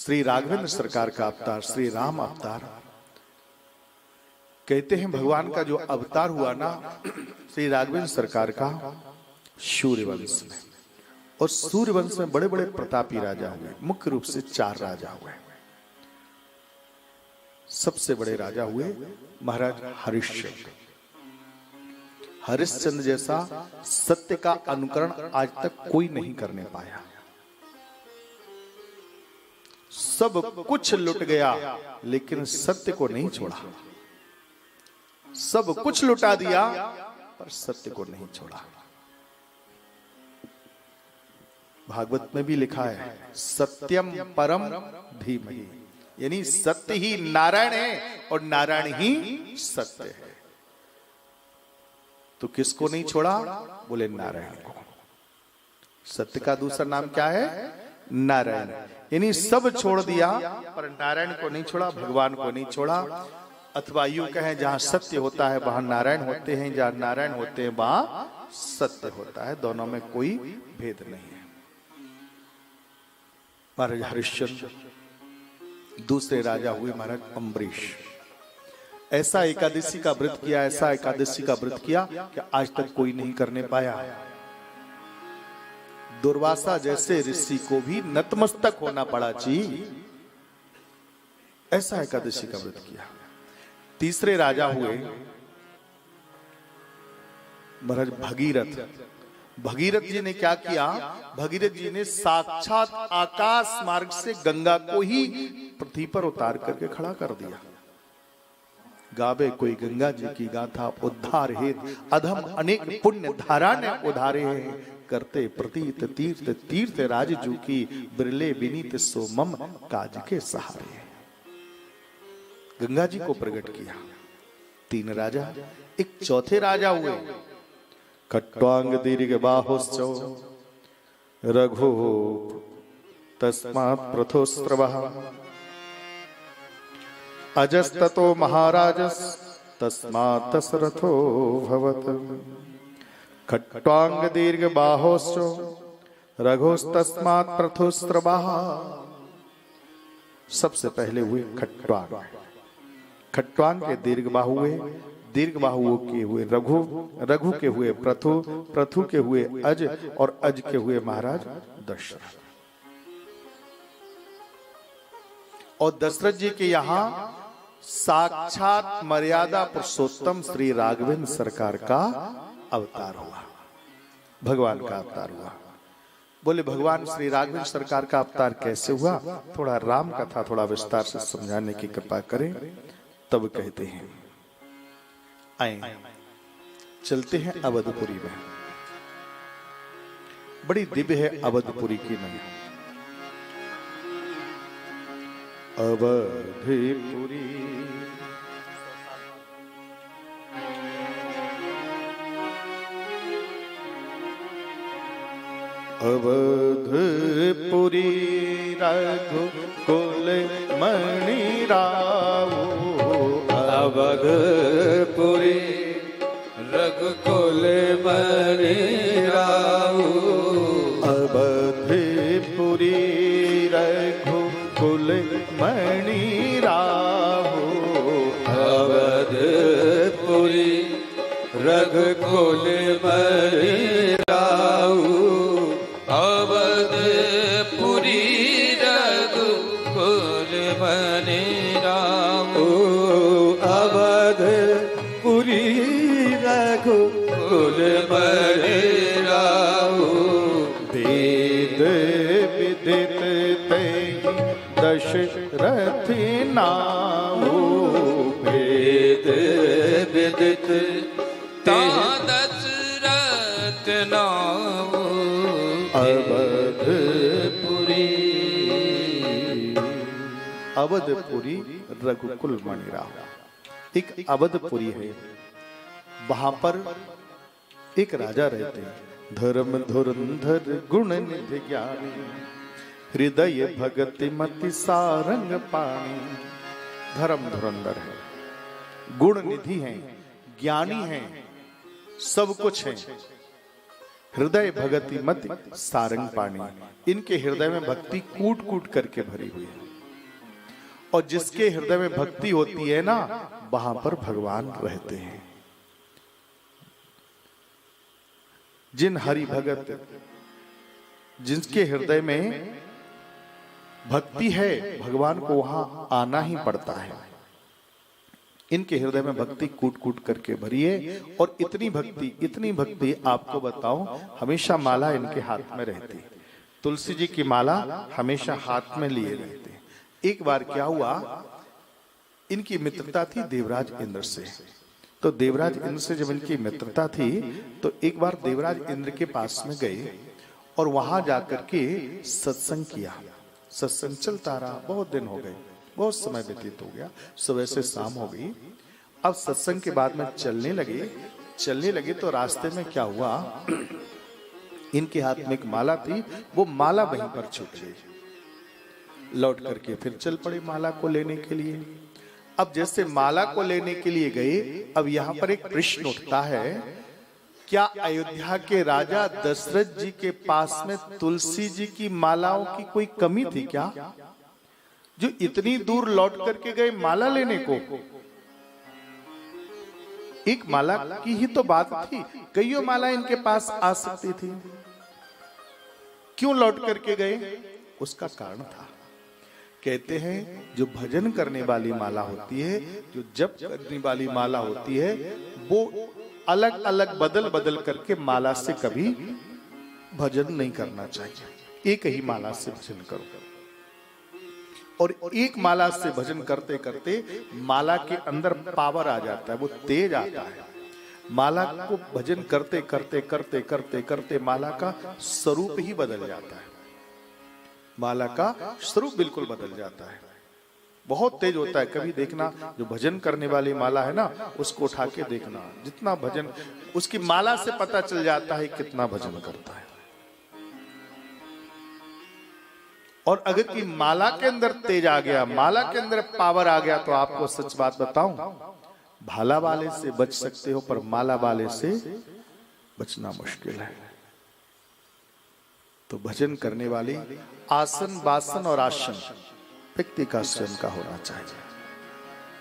श्री राघवेंद्र सरकार का अवतार, श्री राम अवतार। कहते हैं भगवान का जो अवतार हुआ ना श्री राघवेंद्र सरकार का सूर्यवंश में, और सूर्यवंश में बड़े बड़े प्रतापी राजा हुए। मुख्य रूप से 4 राजा हुए। सबसे बड़े राजा हुए महाराज हरिश्चंद्र। हरिश्चंद्र जैसा सत्य का अनुकरण आज तक कोई नहीं करने पाया। सब कुछ लुट गया लेकिन सत्य को नहीं छोड़ा। सब कुछ लुटा दिया पर सत्य को नहीं छोड़ा। भागवत में भी लिखा है सत्यम परम धीमहि, यानी सत्य ही नारायण है और नारायण ही सत्य है। तो किसको नहीं छोड़ा? बोले नारायण को। सत्य का दूसरा नाम क्या है? नारायण। यानी सब छोड़ दिया पर नारायण को नहीं छोड़ा, भगवान को नहीं छोड़ा। अथवा यूं कहें जहां सत्य होता है वहां नारायण होते हैं, जहां नारायण होते हैं वहां सत्य होता है। दोनों में कोई भेद नहीं है। महाराज हरिश्चंद्र। दूसरे राजा हुए महाराज अम्बरीश। ऐसा एकादशी का व्रत किया, ऐसा एकादशी का व्रत किया कि आज तक कोई नहीं करने पाया। दुर्वासा जैसे ऋषि को भी नतमस्तक होना पड़ा जी। ऐसा एकादशी का व्रत किया। तीसरे राजा हुए महाराज भगीरथ। भगीरथ जी ने क्या किया? भगीरथ जी ने साक्षात आकाश मार्ग से गंगा को ही पृथ्वी पर उतार करके खड़ा कर दिया। गावे कोई गंगा जी की गाथा, उद्धार हेत अधम अनेक पुण्य धारा ने उधारे हैं। करते प्रतीत तीर्थ तीर्थ राज जू की, बिरले विनीत सोमम काज के सहारे। गंगा जी को प्रकट किया। 3 राजा। एक चौथे राजा हुए खट्वांग दीर्घ बाहुश्चो रघु तस्मात् प्रथोस्त्रवः अजस्ततो महाराजस् तस्मात् दशरथो भवत्। खट्वांग दीर्घ बाहोश्चो रघुस्तस्मात् प्रथोस्त्रवः। सबसे पहले हुए खट्वांग। खट्वांग के दीर्घ बाहु हुए, दीर्घ बाहुओं के हुए रघु, रघु के हुए प्रथु, प्रथु के हुए अज, और अज के हुए महाराज दशरथ। और दशरथ जी के यहां साक्षात मर्यादा पुरुषोत्तम श्री राघवेंद्र सरकार का अवतार हुआ। भगवान का अवतार हुआ। बोले भगवान श्री राघवेंद्र सरकार का अवतार कैसे हुआ? थोड़ा राम कथा थोड़ा विस्तार से समझाने की कृपा करें। तब कहते हैं आए चलते हैं अवधपुरी में। बड़ी दिव्य है अवधपुरी की नगरी। अवधपुरी अवधपुरी रघुकुल मणि राऊ। अवधपुरी रघुकुल मणि राऊ। अवधपुरी रघुकुल मणि राऊ। अवधपुरी रघुकुल मणि राऊ। अवधपुरी रघुकुल मणि राऊ। अवधपुरी रघुकुल मणि राऊ। वेद विदित तेहि दशरथ नाऊ। वेद विदित दशरथ नाऊ। अवधपुरी अवधपुरी रघुकुल मणि राऊ। एक अवधपुरी है, वहां पर एक राजा रहते हैं। धर्म धुरंधर गुण निधि ज्ञानी, हृदय भगति मति सारंग पानी। धर्म धुरंधर है, गुण निधि है, ज्ञानी है, सब कुछ है। हृदय भगति मति सारंग पानी। इनके हृदय में भक्ति कूट कूट करके भरी हुई है। और जिसके हृदय में भक्ति होती है ना, वहां पर भगवान रहते हैं। जिन हरि भगत, जिसके हृदय में भक्ति है, भगवान को वहां आना ही पड़ता है। इनके हृदय में भक्ति कूट कूट करके भरी है, और इतनी भक्ति आपको बताऊं, हमेशा माला इनके हाथ में रहती है। तुलसी जी की माला हमेशा हाथ में लिए रहते हैं। एक बार क्या हुआ, इनकी मित्रता थी देवराज इंद्र से। तो देवराज इंद्र से जब इनकी मित्रता थी, तो एक बार देवराज इंद्र के पास में गए और वहां जाकर के सत्संग किया। सत्संग चलता रहा, बहुत दिन हो गए, बहुत समय व्यतीत हो गया, सुबह से शाम हो गई। अब सत्संग के बाद में चलने लगे तो रास्ते में क्या हुआ, इनके हाथ में एक माला थी, वो माला वहीं पर छूट गई। लौट करके फिर चल पड़े माला को लेने के लिए। अब जैसे माला को लेने के लिए गए, अब यहाँ पर एक प्रश्न उठता है, क्या अयोध्या के राजा दशरथ जी के पास में तुलसी जी की मालाओं की कोई कमी थी क्या, जो इतनी दूर लौट करके गए माला लेने को? एक माला की ही तो बात थी, कईयों माला इनके पास आ सकती थी, क्यों लौट करके गए? उसका कारण था, कहते हैं जो भजन करने वाली माला होती है, जो जप करने वाली माला होती है, वो अलग अलग बदल बदल करके माला से कभी भजन नहीं करना चाहिए। एक ही माला से भजन करो, और एक माला से भजन करते करते माला के अंदर पावर आ जाता है, वो तेज आता है। माला को भजन करते करते करते करते करते माला का स्वरूप ही बदल जाता है। माला का स्वरूप बिल्कुल बदल जाता है, बहुत तेज होता है। कभी देखना, जो भजन करने वाली माला है ना, उसको उठा के देखना, जितना भजन, उसकी माला से पता चल जाता है कितना भजन करता है। और अगर की माला के अंदर तेज आ गया, माला के अंदर पावर आ गया, तो आपको सच बात बताऊं, भाला वाले से बच सकते हो, पर माला वाले से बचना मुश्किल है। तो भजन करने वाली आसन, वासन और आसन व्यक्ति का स्वयं का होना चाहिए।